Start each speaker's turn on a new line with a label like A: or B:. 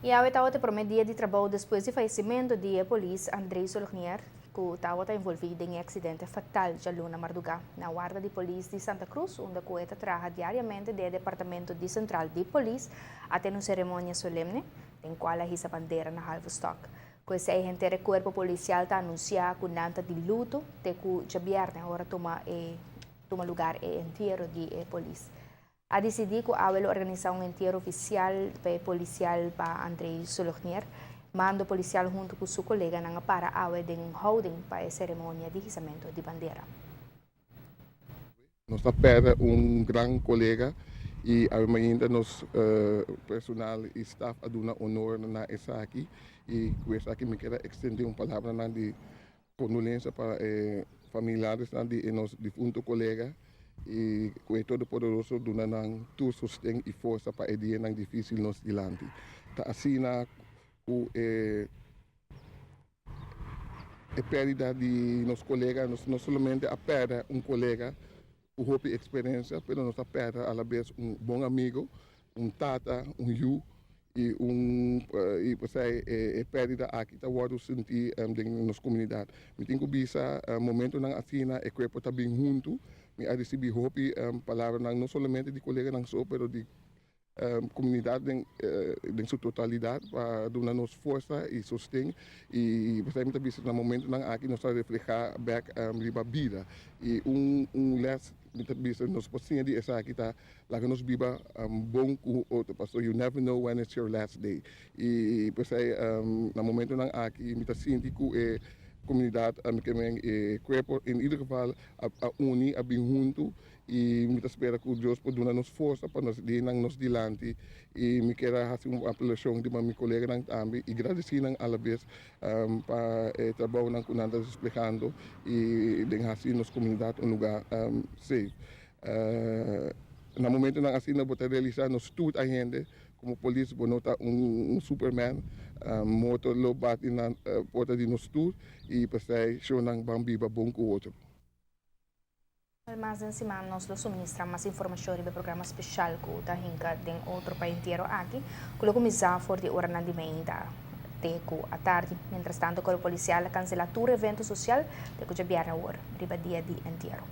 A: E a tawa te promedia de trabalho depois do falecimento de polícia Andrei Solonier, que estava envolvido em acidente fatal de Luna Marduga, na guarda de polícia de Santa Cruz, onde a coeta trabalha diariamente do Departamento de Central de Polícia até uma cerimônia solemne, em qual a hissa bandeira na Halvestock. Com esse agente do corpo policial está anunciado que nanta de luto, te que já viernes agora toma lugar o enterro de polícia. A decidir que a organizar um enterro oficial policial para Andrei Solonier, mando policial junto com seu colega para a holding para a cerimônia de hissamento de bandeira.
B: Nós perde grande colega e ainda nos personal e staff a dar honor na essa aqui e com essa aqui me quero estender palavra de condolência para familiares de nosso defunto colega e com todo poderoso dando todo sustento e força para dia nang difícil nos dilante. Tá assim na a perda de nosso colega, não somente a perda colega o experiência, mas nós perde a la vez bom amigo, tata, you e e você perda aqui tá o sentir em nossa comunidade. Me tenho bisa momento na assina e corpo tá bem junto, me a receber hope palavra não somente de colega não só, pero de comunidade em sua totalidade para dar-nos força e sustento e você muitas vezes no momento não aqui nós refletir back riba vida e less muitas vezes nós podemos dizer essa aqui tá lá que nós viva bom com outro pastor you never know when it's your last day e você no momento não aqui muitas sinto que comunidade que corpo em ieder geval a uni a bem junto e muitas espera que Deus pode dar-nos força para nós ir nos dilante e me quero fazer uma apelação de meu colega também e agradecer a la vez para o trabalho que nós explicando e de fazer nossa comunidade lugar safe. No momento na assim nós podemos realizar nos tudo a gente como polícia bonota Superman motor lo bate na porta de nos tudo e passei show nang bambiba bom com outro.
A: Mas em cima nós suministramos mais informações sobre o programa especial que está em outro país inteiro aqui, que começar for de hora na de meia à tarde. Mientras tanto, o policial cancela todo evento social de que já vier a hora, riba dia de inteiro.